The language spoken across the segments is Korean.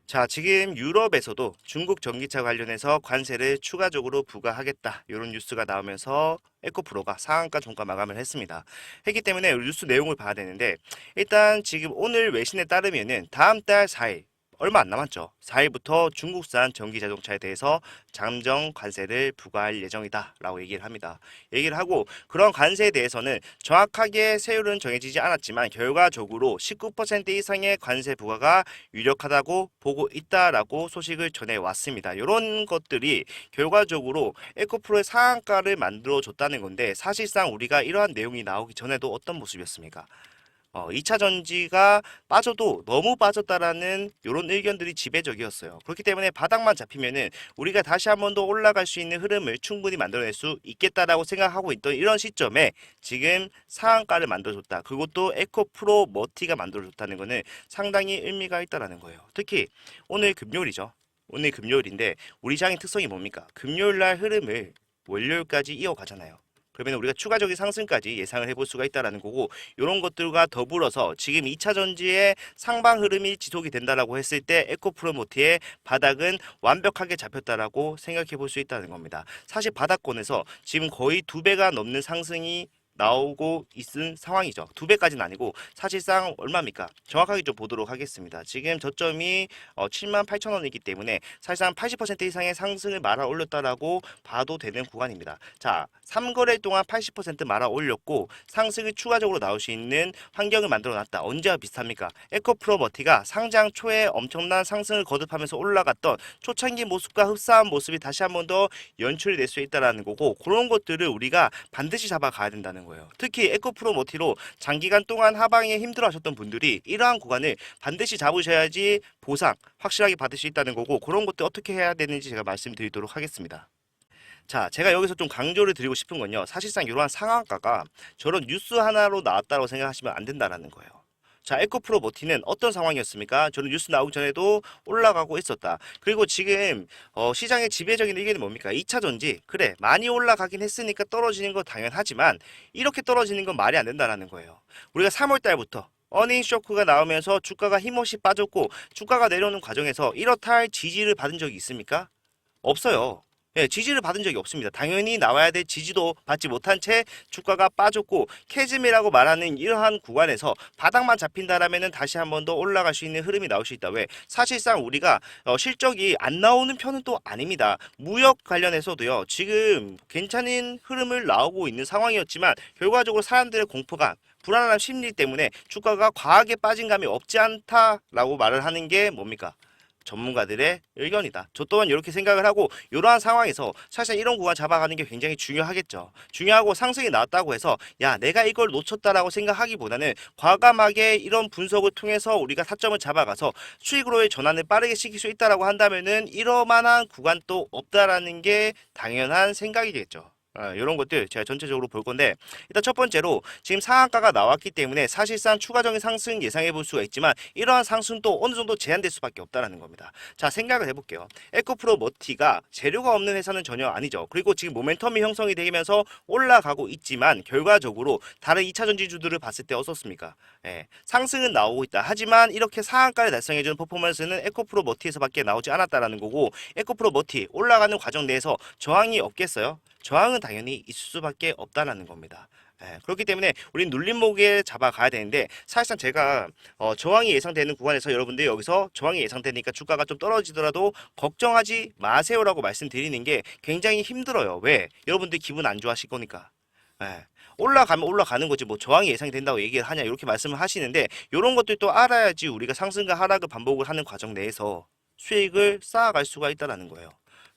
자, 지금 유럽에서도 중국 전기차 관련해서 관세를 추가적으로 부과하겠다. 이런 뉴스가 나오면서 에코프로가 상한가 종가 마감을 했습니다. 했기 때문에 뉴스 내용을 봐야 되는데 일단 지금 오늘 외신에 따르면은 다음 달 4일 얼마 안 남았죠. 4일부터 중국산 전기 자동차에 대해서 잠정 관세를 부과할 예정이다라고 얘기를 합니다. 얘기를 하고 그런 관세에 대해서는 정확하게 세율은 정해지지 않았지만 결과적으로 19% 이상의 관세 부과가 유력하다고 보고 있다라고 소식을 전해왔습니다. 이런 것들이 결과적으로 에코프로의 상한가를 만들어 줬다는 건데 사실상 우리가 이러한 내용이 나오기 전에도 어떤 모습이었습니까? 2차 전지가 빠져도 너무 빠졌다라는 이런 의견들이 지배적이었어요. 그렇기 때문에 바닥만 잡히면은 우리가 다시 한 번 더 올라갈 수 있는 흐름을 충분히 만들어낼 수 있겠다라고 생각하고 있던 이런 시점에 지금 상한가를 만들어줬다. 그것도 에코프로 머티가 만들어줬다는 거는 상당히 의미가 있다라는 거예요. 특히 오늘 금요일이죠. 오늘 금요일인데 우리 장의 특성이 뭡니까? 금요일 날 흐름을 월요일까지 이어가잖아요. 그러면 우리가 추가적인 상승까지 예상을 해볼 수가 있다라는 거고 이런 것들과 더불어서 지금 2차 전지의 상방 흐름이 지속이 된다라고 했을 때 에코프로모티의 바닥은 완벽하게 잡혔다라고 생각해 볼 수 있다는 겁니다. 사실 바닥권에서 지금 거의 2배가 넘는 상승이 나오고 있는 상황이죠. 2배까지는 아니고 사실상 얼마입니까? 정확하게 좀 보도록 하겠습니다. 지금 저점이 78,000원이기 때문에 사실상 80% 이상의 상승을 말아 올렸다라고 봐도 되는 구간입니다. 자, 3거래 동안 80% 말아 올렸고 상승이 추가적으로 나올 수 있는 환경을 만들어 놨다. 언제와 비슷합니까? 에코프로머티가 상장 초에 엄청난 상승을 거듭하면서 올라갔던 초창기 모습과 흡사한 모습이 다시 한 번 더 연출이 될 수 있다라는 거고 그런 것들을 우리가 반드시 잡아가야 된다는 거예요. 특히 에코프로 모티로 장기간 동안 하방에 힘들어하셨던 분들이 이러한 구간을 반드시 잡으셔야지 보상 확실하게 받을 수 있다는 거고 그런 것들 어떻게 해야 되는지 제가 말씀드리도록 하겠습니다. 자, 제가 여기서 좀 강조를 드리고 싶은 건요. 사실상 이러한 상한가가 저런 뉴스 하나로 나왔다고 생각하시면 안 된다라는 거예요. 자, 에코프로 모티는 어떤 상황이었습니까? 저는 뉴스 나오기 전에도 올라가고 있었다. 그리고 지금 시장의 지배적인 의견이 뭡니까? 2차 전지. 그래, 많이 올라가긴 했으니까 떨어지는 건 당연하지만 이렇게 떨어지는 건 말이 안 된다라는 거예요. 우리가 3월 달부터 어닝 쇼크가 나오면서 주가가 힘없이 빠졌고 주가가 내려오는 과정에서 이렇다 할 지지를 받은 적이 있습니까? 없어요. 예, 지지를 받은 적이 없습니다. 당연히 나와야 될 지지도 받지 못한 채 주가가 빠졌고 캐즘이라고 말하는 이러한 구간에서 바닥만 잡힌다라면은 다시 한 번 더 올라갈 수 있는 흐름이 나올 수 있다. 왜? 사실상 우리가 실적이 안 나오는 편은 또 아닙니다. 무역 관련해서도요. 지금 괜찮은 흐름을 나오고 있는 상황이었지만 결과적으로 사람들의 공포감 불안한 심리 때문에 주가가 과하게 빠진 감이 없지 않다라고 말을 하는 게 뭡니까? 전문가들의 의견이다. 저 또한 이렇게 생각을 하고 이러한 상황에서 사실 이런 구간 잡아가는 게 굉장히 중요하겠죠. 중요하고 상승이 나왔다고 해서 야 내가 이걸 놓쳤다라고 생각하기보다는 과감하게 이런 분석을 통해서 우리가 타점을 잡아가서 수익으로의 전환을 빠르게 시킬 수 있다라고 한다면은 이러만한 구간도 없다라는 게 당연한 생각이겠죠. 이런 것들 제가 전체적으로 볼 건데 일단 첫 번째로 지금 상한가가 나왔기 때문에 사실상 추가적인 상승 예상해 볼 수가 있지만 이러한 상승도 어느 정도 제한될 수밖에 없다라는 겁니다. 자 생각을 해볼게요. 에코프로 머티가 재료가 없는 회사는 전혀 아니죠. 그리고 지금 모멘텀이 형성이 되면서 올라가고 있지만 결과적으로 다른 2차 전지주들을 봤을 때 어떻습니까? 예, 상승은 나오고 있다. 하지만 이렇게 상한가를 달성해주는 퍼포먼스는 에코프로 머티에서밖에 나오지 않았다라는 거고 에코프로 머티 올라가는 과정 내에서 저항이 없겠어요? 저항은 당연히 있을 수밖에 없다라는 겁니다. 예, 그렇기 때문에 우린 눌림목에 잡아가야 되는데 사실상 제가 저항이 예상되는 구간에서 여러분들 여기서 저항이 예상되니까 주가가 좀 떨어지더라도 걱정하지 마세요라고 말씀드리는 게 굉장히 힘들어요. 왜? 여러분들 기분 안 좋아하실 거니까. 예. 올라가면 올라가는 거지 뭐 저항이 예상이 된다고 얘기를 하냐 이렇게 말씀을 하시는데 이런 것들도 알아야지 우리가 상승과 하락을 반복을 하는 과정 내에서 수익을 쌓아갈 수가 있다라는 거예요.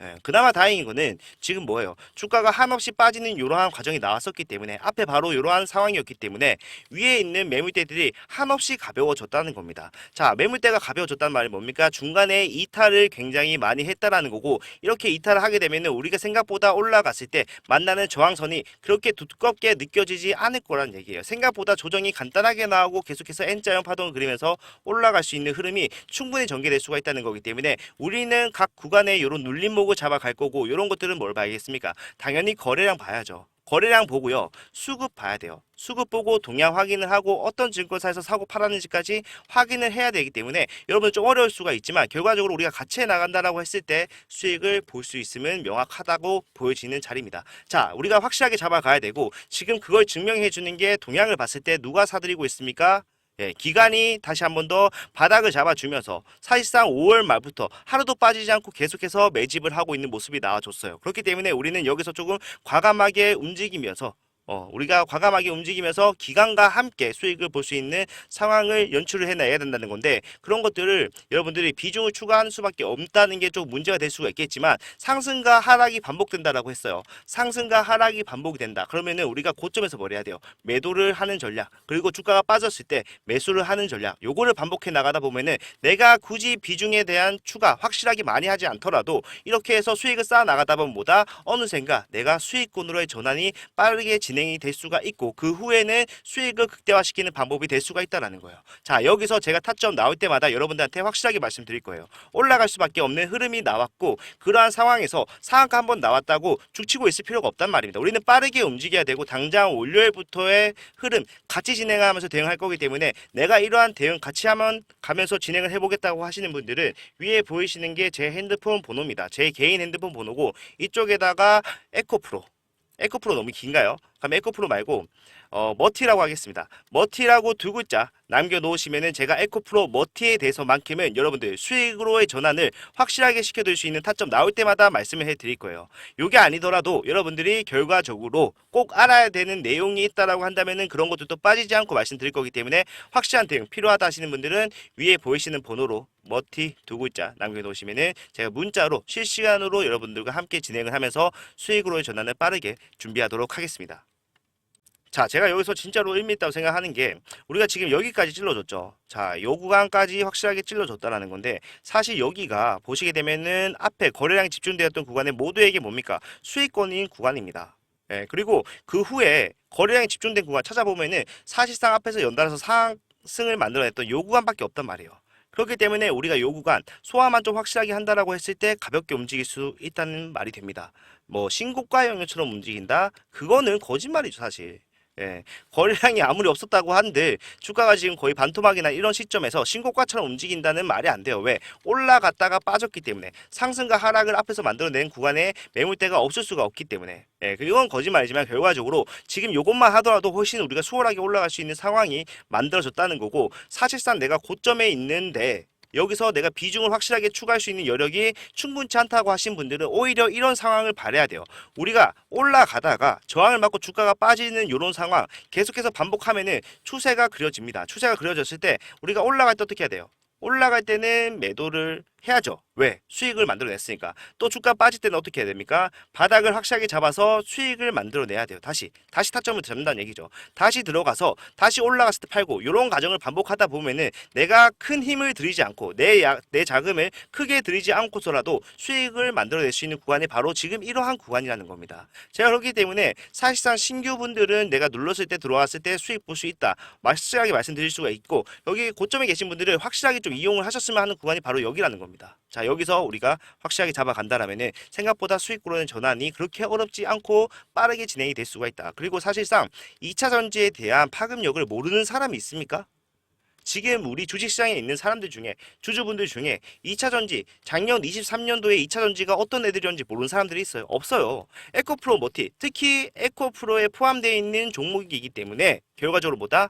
예, 그나마 다행인 거는 지금 뭐예요? 주가가 한없이 빠지는 이러한 과정이 나왔었기 때문에 앞에 바로 이러한 상황이었기 때문에 위에 있는 매물대들이 한없이 가벼워졌다는 겁니다. 자, 매물대가 가벼워졌다는 말이 뭡니까? 중간에 이탈을 굉장히 많이 했다라는 거고 이렇게 이탈을 하게 되면 우리가 생각보다 올라갔을 때 만나는 저항선이 그렇게 두껍게 느껴지지 않을 거란 얘기예요. 생각보다 조정이 간단하게 나오고 계속해서 N자형 파동을 그리면서 올라갈 수 있는 흐름이 충분히 전개될 수가 있다는 거기 때문에 우리는 각 구간에 이런 눌림목을 잡아갈 거고 이런 것들은 뭘 봐야겠습니까? 당연히 거래량 봐야죠. 거래량 보고요. 수급 봐야 돼요. 수급 보고 동향 확인을 하고 어떤 증권사에서 사고 팔았는지까지 확인을 해야 되기 때문에 여러분 좀 어려울 수가 있지만 결과적으로 우리가 같이 해 나간다라고 했을 때 수익을 볼 수 있으면 명확하다고 보여지는 자리입니다. 자, 우리가 확실하게 잡아가야 되고 지금 그걸 증명해 주는 게 동향을 봤을 때 누가 사들이고 있습니까? 예, 기간이 다시 한 번 더 바닥을 잡아주면서 사실상 5월 말부터 하루도 빠지지 않고 계속해서 매집을 하고 있는 모습이 나와줬어요. 그렇기 때문에 우리는 여기서 조금 과감하게 움직이면서 우리가 과감하게 움직이면서 기간과 함께 수익을 볼 수 있는 상황을 연출을 해내야 된다는 건데 그런 것들을 여러분들이 비중을 추가하는 수밖에 없다는 게 좀 문제가 될 수가 있겠지만 상승과 하락이 반복된다라고 했어요. 상승과 하락이 반복이 된다. 그러면은 우리가 고점에서 뭘 해야 돼요? 매도를 하는 전략 그리고 주가가 빠졌을 때 매수를 하는 전략 요거를 반복해 나가다 보면은 내가 굳이 비중에 대한 추가 확실하게 많이 하지 않더라도 이렇게 해서 수익을 쌓아 나가다 보면 뭐다? 어느샌가 내가 수익권으로의 전환이 빠르게 진행이 될 수가 있고 그 후에는 수익을 극대화시키는 방법이 될 수가 있다라는 거예요. 자, 여기서 제가 타점 나올 때마다 여러분들한테 확실하게 말씀드릴 거예요. 올라갈 수밖에 없는 흐름이 나왔고 그러한 상황에서 상한가 한번 나왔다고 죽치고 있을 필요가 없단 말입니다. 우리는 빠르게 움직여야 되고 당장 월요일부터의 흐름 같이 진행하면서 대응할 거기 때문에 내가 이러한 대응 같이 가면서 진행을 해보겠다고 하시는 분들은 위에 보이시는 게 제 핸드폰 번호입니다. 제 개인 핸드폰 번호고 이쪽에다가 에코프로 너무 긴가요? 그럼 에코프로 말고 머티라고 하겠습니다. 머티라고 두 글자 남겨놓으시면은 제가 에코프로 머티에 대해서만큼은 여러분들 수익으로의 전환을 확실하게 시켜드릴 수 있는 타점 나올 때마다 말씀을 해드릴 거예요. 이게 아니더라도 여러분들이 결과적으로 꼭 알아야 되는 내용이 있다라고 한다면은 그런 것들도 빠지지 않고 말씀드릴 거기 때문에 확실한 대응 필요하다 하시는 분들은 위에 보이시는 번호로 머티 두 글자 남겨놓으시면은 제가 문자로 실시간으로 여러분들과 함께 진행을 하면서 수익으로의 전환을 빠르게 준비하도록 하겠습니다. 자, 제가 여기서 진짜로 의미 있다고 생각하는 게 우리가 지금 여기까지 찔러줬죠. 자, 요 구간까지 확실하게 찔러줬다라는 건데 사실 여기가 보시게 되면은 앞에 거래량이 집중되었던 구간에 모두에게 뭡니까? 수익권인 구간입니다. 예, 그리고 그 후에 거래량이 집중된 구간 찾아보면은 사실상 앞에서 연달아서 상승을 만들어냈던 요 구간밖에 없단 말이에요. 그렇기 때문에 우리가 요 구간 소화만 좀 확실하게 한다라고 했을 때 가볍게 움직일 수 있다는 말이 됩니다. 뭐 신고가 영역처럼 움직인다? 그거는 거짓말이죠, 사실. 예, 거래량이 아무리 없었다고 한들 주가가 지금 거의 반토막이나 이런 시점에서 신고가처럼 움직인다는 말이 안 돼요. 왜? 올라갔다가 빠졌기 때문에 상승과 하락을 앞에서 만들어낸 구간에 매물대가 없을 수가 없기 때문에 예, 이건 거짓말이지만 결과적으로 지금 이것만 하더라도 훨씬 우리가 수월하게 올라갈 수 있는 상황이 만들어졌다는 거고 사실상 내가 고점에 있는데 여기서 내가 비중을 확실하게 추가할 수 있는 여력이 충분치 않다고 하신 분들은 오히려 이런 상황을 바라야 돼요. 우리가 올라가다가 저항을 맞고 주가가 빠지는 이런 상황 계속해서 반복하면은 추세가 그려집니다. 추세가 그려졌을 때 우리가 올라갈 때 어떻게 해야 돼요? 올라갈 때는 매도를 해야죠. 왜? 수익을 만들어냈으니까. 또 주가 빠질 때는 어떻게 해야 됩니까? 바닥을 확실하게 잡아서 수익을 만들어내야 돼요. 다시 타점을 잡는다는 얘기죠. 다시 들어가서 다시 올라갔을 때 팔고 이런 과정을 반복하다 보면은 내가 큰 힘을 들이지 않고 내 자금을 크게 들이지 않고서라도 수익을 만들어낼 수 있는 구간이 바로 지금 이러한 구간이라는 겁니다. 제가 그렇기 때문에 사실상 신규분들은 내가 눌렀을 때 들어왔을 때 수익 볼 수 있다. 확실하게 말씀드릴 수가 있고 여기 고점에 계신 분들은 확실하게 좀 이용을 하셨으면 하는 구간이 바로 여기라는 겁니다. 자, 여기서 우리가 확실하게 잡아간다라면은 생각보다 수익으로는 전환이 그렇게 어렵지 않고 빠르게 진행이 될 수가 있다. 그리고 사실상 2차 전지에 대한 파급력을 모르는 사람이 있습니까? 지금 우리 주식시장에 있는 사람들 중에 주주분들 중에 2차 전지 작년 23년도에 2차 전지가 어떤 애들이었는지 모르는 사람들이 있어요? 없어요. 에코프로 머티 특히 에코프로에 포함되어 있는 종목이기 때문에 결과적으로 뭐다?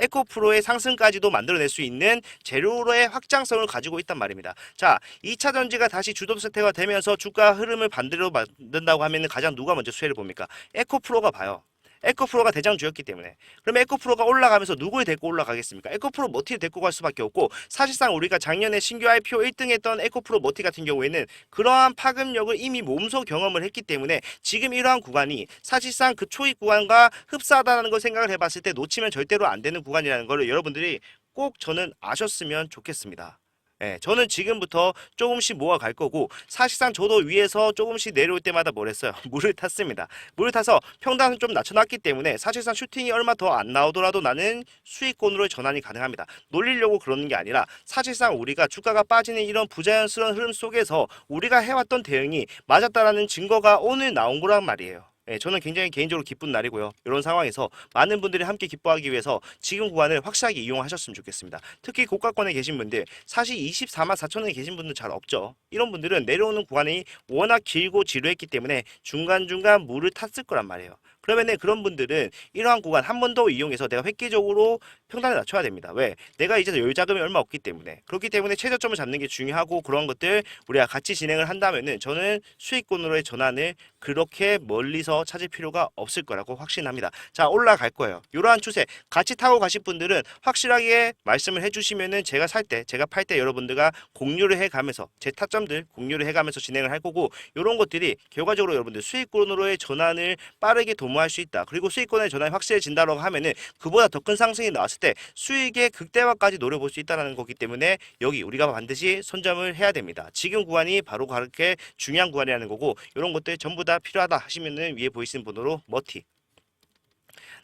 에코프로의 상승까지도 만들어낼 수 있는 재료의 확장성을 가지고 있단 말입니다. 자, 2차 전지가 다시 주도 세태가 되면서 주가 흐름을 반대로 만든다고 하면 가장 누가 먼저 수혜를 봅니까? 에코프로가 봐요. 에코프로가 대장주였기 때문에. 그럼 에코프로가 올라가면서 누구를 데리고 올라가겠습니까? 에코프로 머티를 데리고 갈 수밖에 없고 사실상 우리가 작년에 신규 IPO 1등 했던 에코프로 머티 같은 경우에는 그러한 파급력을 이미 몸소 경험을 했기 때문에 지금 이러한 구간이 사실상 그 초입 구간과 흡사하다는 걸 생각을 해봤을 때 놓치면 절대로 안 되는 구간이라는 걸 여러분들이 꼭 저는 아셨으면 좋겠습니다. 예, 저는 지금부터 조금씩 모아갈 거고 사실상 저도 위에서 조금씩 내려올 때마다 뭘 했어요? 물을 탔습니다. 물을 타서 평단을 좀 낮춰놨기 때문에 사실상 슈팅이 얼마 더 안 나오더라도 나는 수익권으로 전환이 가능합니다. 놀리려고 그러는 게 아니라 사실상 우리가 주가가 빠지는 이런 부자연스러운 흐름 속에서 우리가 해왔던 대응이 맞았다라는 증거가 오늘 나온 거란 말이에요. 예, 저는 굉장히 개인적으로 기쁜 날이고요. 이런 상황에서 많은 분들이 함께 기뻐하기 위해서 지금 구간을 확실하게 이용하셨으면 좋겠습니다. 특히 고가권에 계신 분들, 사실 24만 4천 원에 계신 분들 잘 없죠. 이런 분들은 내려오는 구간이 워낙 길고 지루했기 때문에 중간중간 물을 탔을 거란 말이에요. 그러면은 그런 분들은 이러한 구간 한 번 더 이용해서 내가 획기적으로 평단을 낮춰야 됩니다. 왜? 내가 이제 여유 자금이 얼마 없기 때문에. 그렇기 때문에 최저점을 잡는 게 중요하고, 그런 것들 우리가 같이 진행을 한다면은 저는 수익권으로의 전환을 그렇게 멀리서 찾을 필요가 없을 거라고 확신합니다. 자, 올라갈 거예요. 이러한 추세 같이 타고 가실 분들은 확실하게 말씀을 해주시면은 제가 살 때, 제가 팔 때 여러분들과 공유를 해가면서 제 타점들 공유를 해가면서 진행을 할 거고, 이런 것들이 결과적으로 여러분들 수익권으로의 전환을 빠르게 도모할 수 있다. 그리고 수익권의 전환이 확실해진다고 하면은 그보다 더 큰 상승이 나왔을 때 수익의 극대화까지 노려볼 수 있다는 거기 때문에 여기 우리가 반드시 선점을 해야 됩니다. 지금 구간이 바로 그렇게 중요한 구간이라는 거고, 이런 것들 전부 다 필요하다 하시면은 위에 보이시는 번호로 머티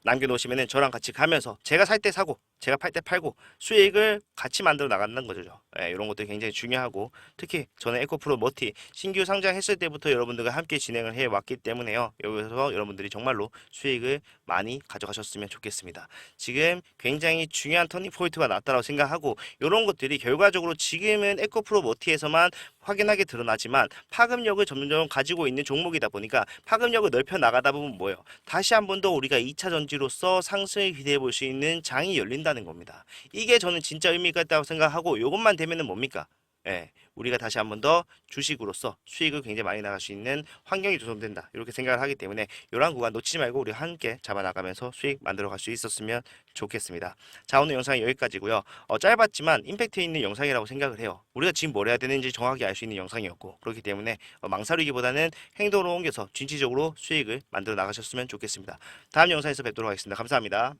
남겨놓으시면은 저랑 같이 가면서 제가 살 때 사고 제가 팔 때 팔고 수익을 같이 만들어 나가는 거죠. 예, 이런 것도 굉장히 중요하고, 특히 저는 에코프로 머티 신규 상장했을 때부터 여러분들과 함께 진행을 해 왔기 때문에요. 여기서 여러분들이 정말로 수익을 많이 가져가셨으면 좋겠습니다. 지금 굉장히 중요한 터닝 포인트가 났다고 생각하고, 이런 것들이 결과적으로 지금은 에코프로 머티에서만 확연하게 드러나지만 파급력을 점점 가지고 있는 종목이다 보니까 파급력을 넓혀 나가다 보면 뭐예요? 다시 한 번 더 우리가 2차 전지로서 상승을 기대해 볼 수 있는 장이 열린다는 겁니다. 이게 저는 진짜 의미가 있다고 생각하고, 이것만 되면은 뭡니까? 예, 우리가 다시 한 번 더 주식으로서 수익을 굉장히 많이 나갈 수 있는 환경이 조성된다, 이렇게 생각을 하기 때문에 이러한 구간 놓치지 말고 우리 함께 잡아나가면서 수익 만들어 갈 수 있었으면 좋겠습니다. 자, 오늘 영상이 여기까지고요. 짧았지만 임팩트 있는 영상이라고 생각을 해요. 우리가 지금 뭘 해야 되는지 정확히 알 수 있는 영상이었고, 그렇기 때문에 망설이기보다는 행동으로 옮겨서 진취적으로 수익을 만들어 나가셨으면 좋겠습니다. 다음 영상에서 뵙도록 하겠습니다. 감사합니다.